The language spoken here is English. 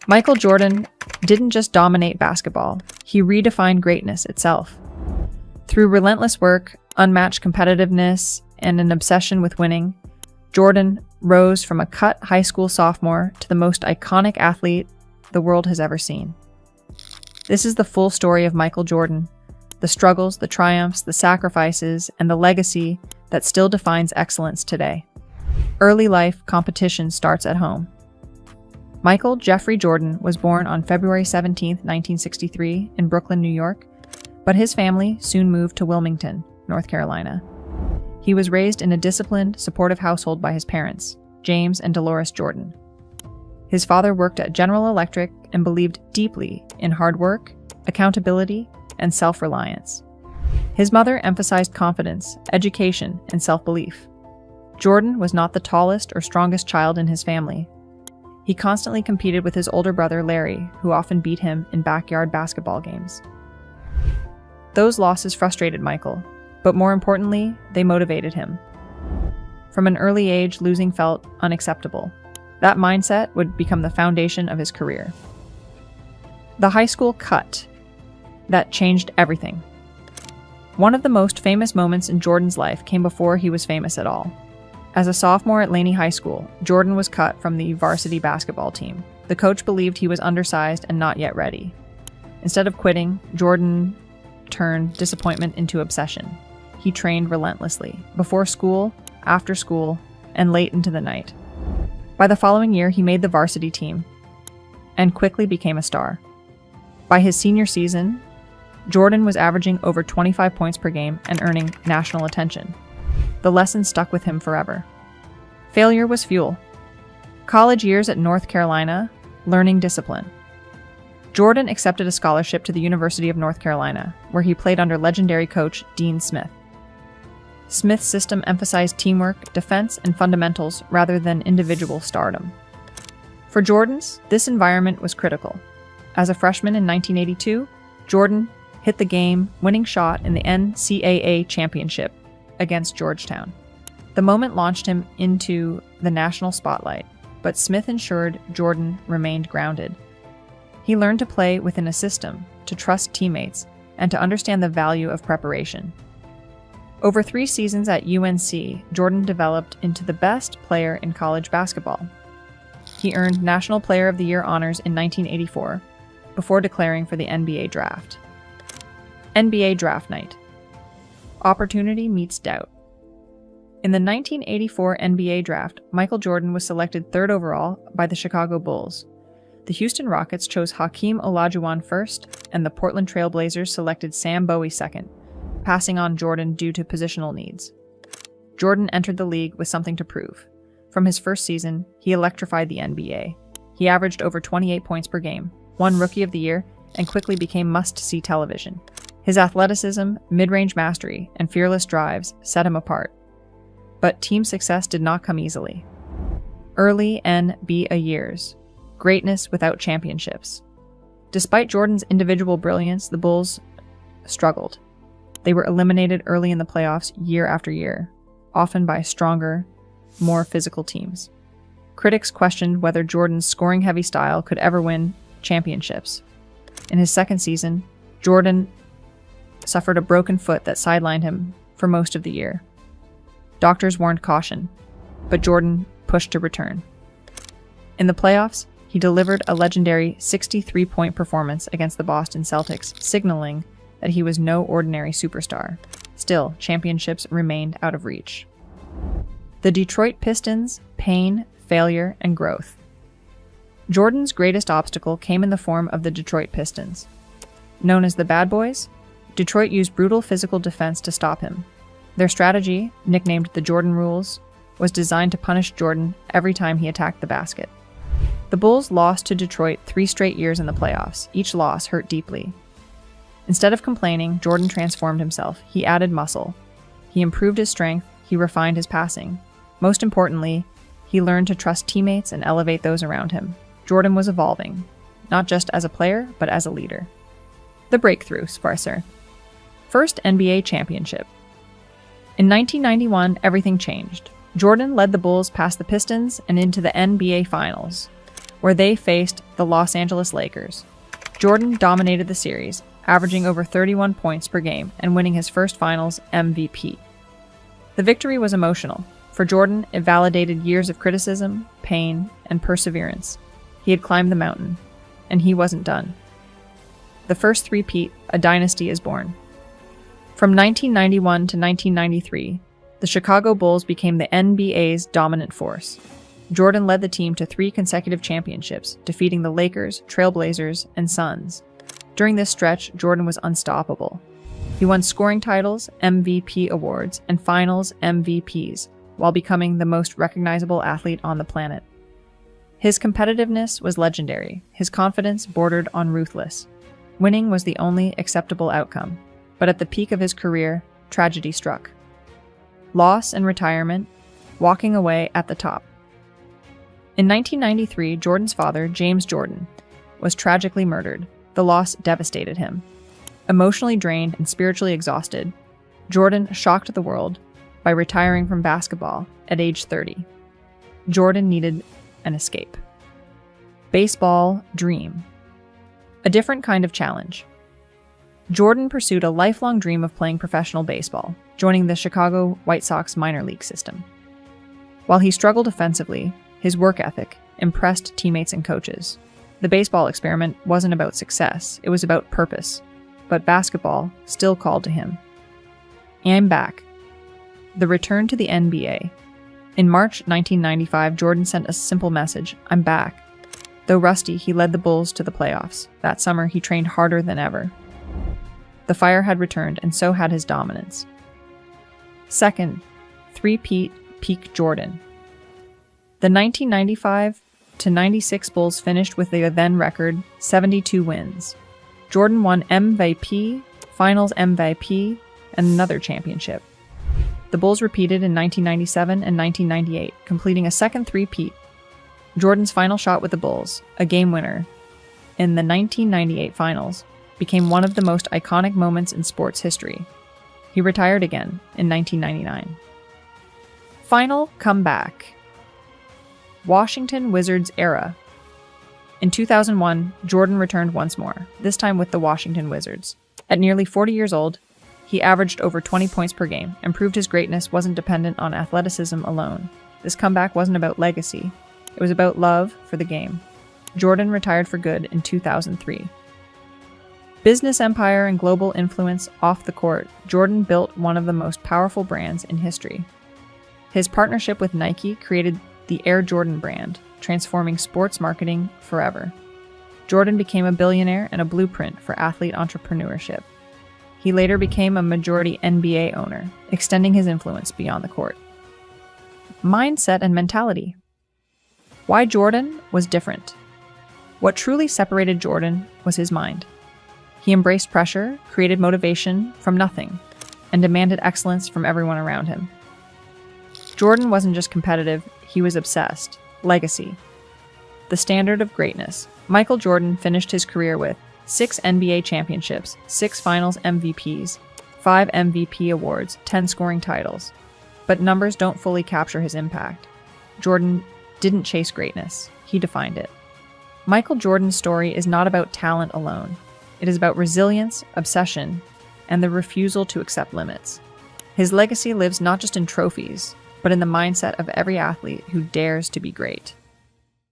Michael Jordan didn't just dominate basketball, he redefined greatness itself. Through relentless work, unmatched competitiveness, and an obsession with winning, Jordan rose from a cut high school sophomore to the most iconic athlete the world has ever seen. This is the full story of Michael Jordan, the struggles, the triumphs, the sacrifices, and the legacy that still defines excellence today. Early life competition starts at home. Michael Jeffrey Jordan was born on February 17, 1963, in Brooklyn, New York, but his family soon moved to Wilmington, North Carolina. He was raised in a disciplined, supportive household by his parents, James and Dolores Jordan. His father worked at General Electric and believed deeply in hard work, accountability, and self-reliance. His mother emphasized confidence, education, and self-belief. Jordan was not the tallest or strongest child in his family. He constantly competed with his older brother Larry, who often beat him in backyard basketball games. Those losses frustrated Michael, but more importantly, they motivated him. From an early age, losing felt unacceptable. That mindset would become the foundation of his career. The high school cut that changed everything. One of the most famous moments in Jordan's life came before he was famous at all. As a sophomore at Laney High School, Jordan was cut from the varsity basketball team. The coach believed he was undersized and not yet ready. Instead of quitting, Jordan turned disappointment into obsession. He trained relentlessly, before school, after school, and late into the night. By the following year, he made the varsity team and quickly became a star. By his senior season, Jordan was averaging over 25 points per game and earning national attention. The lesson stuck with him forever. Failure was fuel. College years at North Carolina, learning discipline. Jordan accepted a scholarship to the University of North Carolina, where he played under legendary coach Dean Smith. Smith's system emphasized teamwork, defense, and fundamentals rather than individual stardom. For Jordan's, this environment was critical. As a freshman in 1982, Jordan hit the game-winning shot in the NCAA championship against Georgetown. The moment launched him into the national spotlight, but Smith ensured Jordan remained grounded. He learned to play within a system, to trust teammates, and to understand the value of preparation. Over 3 seasons at UNC, Jordan developed into the best player in college basketball. He earned National Player of the Year honors in 1984, before declaring for the NBA draft. NBA Draft Night. Opportunity meets doubt. In the 1984 NBA draft, Michael Jordan was selected 3rd overall by the Chicago Bulls. The Houston Rockets chose Hakeem Olajuwon first, and the Portland Trail Blazers selected Sam Bowie second, passing on Jordan due to positional needs. Jordan entered the league with something to prove. From his first season, he electrified the NBA. He averaged over 28 points per game, won Rookie of the Year, and quickly became must-see television. His athleticism, mid-range mastery, and fearless drives set him apart. But team success did not come easily. Early NBA years. Greatness without championships. Despite Jordan's individual brilliance, the Bulls struggled. They were eliminated early in the playoffs year after year, often by stronger, more physical teams. Critics questioned whether Jordan's scoring-heavy style could ever win championships. In his second season, Jordan suffered a broken foot that sidelined him for most of the year. Doctors warned caution, but Jordan pushed to return. In the playoffs, he delivered a legendary 63-point performance against the Boston Celtics, signaling that he was no ordinary superstar. Still, championships remained out of reach. The Detroit Pistons, pain, failure, and growth. Jordan's greatest obstacle came in the form of the Detroit Pistons. Known as the Bad Boys, Detroit used brutal physical defense to stop him. Their strategy, nicknamed the Jordan Rules, was designed to punish Jordan every time he attacked the basket. The Bulls lost to Detroit 3 straight years in the playoffs. Each loss hurt deeply. Instead of complaining, Jordan transformed himself. He added muscle. He improved his strength. He refined his passing. Most importantly, he learned to trust teammates and elevate those around him. Jordan was evolving, not just as a player, but as a leader. The breakthrough, Sparser. First NBA championship. In 1991, everything changed. Jordan led the Bulls past the Pistons and into the NBA Finals. where they faced the Los Angeles Lakers. Jordan dominated the series, averaging over 31 points per game and winning his first Finals MVP. The victory was emotional. For Jordan, it validated years of criticism, pain, and perseverance. He had climbed the mountain, and he wasn't done. The first three-peat, a dynasty is born. From 1991 to 1993, the Chicago Bulls became the NBA's dominant force. Jordan led the team to 3 consecutive championships, defeating the Lakers, Trailblazers, and Suns. During this stretch, Jordan was unstoppable. He won scoring titles, MVP awards, and Finals MVPs, while becoming the most recognizable athlete on the planet. His competitiveness was legendary. His confidence bordered on ruthless. Winning was the only acceptable outcome. But at the peak of his career, tragedy struck. Loss and retirement, walking away at the top. In 1993, Jordan's father, James Jordan, was tragically murdered. The loss devastated him. Emotionally drained and spiritually exhausted, Jordan shocked the world by retiring from basketball at age 30. Jordan needed an escape. Baseball dream. A different kind of challenge. Jordan pursued a lifelong dream of playing professional baseball, joining the Chicago White Sox minor league system. While he struggled offensively, his work ethic impressed teammates and coaches. The baseball experiment wasn't about success, it was about purpose. But basketball still called to him. I'm back. The return to the NBA. In March 1995, Jordan sent a simple message, I'm back. Though rusty, he led the Bulls to the playoffs. That summer, he trained harder than ever. The fire had returned, and so had his dominance. Second, three-peat peak Jordan. The 1995-96 Bulls finished with the then record 72 wins. Jordan won MVP, Finals MVP, and another championship. The Bulls repeated in 1997 and 1998, completing a second three-peat. Jordan's final shot with the Bulls, a game winner, in the 1998 Finals, became one of the most iconic moments in sports history. He retired again in 1999. Final comeback. Washington Wizards era. In 2001, Jordan returned once more, this time with the Washington Wizards. At nearly 40 years old, he averaged over 20 points per game and proved his greatness wasn't dependent on athleticism alone. This comeback wasn't about legacy. It was about love for the game. Jordan retired for good in 2003. Business empire and global influence off the court, Jordan built one of the most powerful brands in history. His partnership with Nike created the Air Jordan brand, transforming sports marketing forever. Jordan became a billionaire and a blueprint for athlete entrepreneurship. He later became a majority NBA owner, extending his influence beyond the court. Mindset and mentality. Why Jordan was different. What truly separated Jordan was his mind. He embraced pressure, created motivation from nothing, and demanded excellence from everyone around him. Jordan wasn't just competitive, he was obsessed. Legacy. The standard of greatness. Michael Jordan finished his career with 6 NBA championships, 6 Finals MVPs, 5 MVP awards, 10 scoring titles. But numbers don't fully capture his impact. Jordan didn't chase greatness, he defined it. Michael Jordan's story is not about talent alone. It is about resilience, obsession, and the refusal to accept limits. His legacy lives not just in trophies, but in the mindset of every athlete who dares to be great.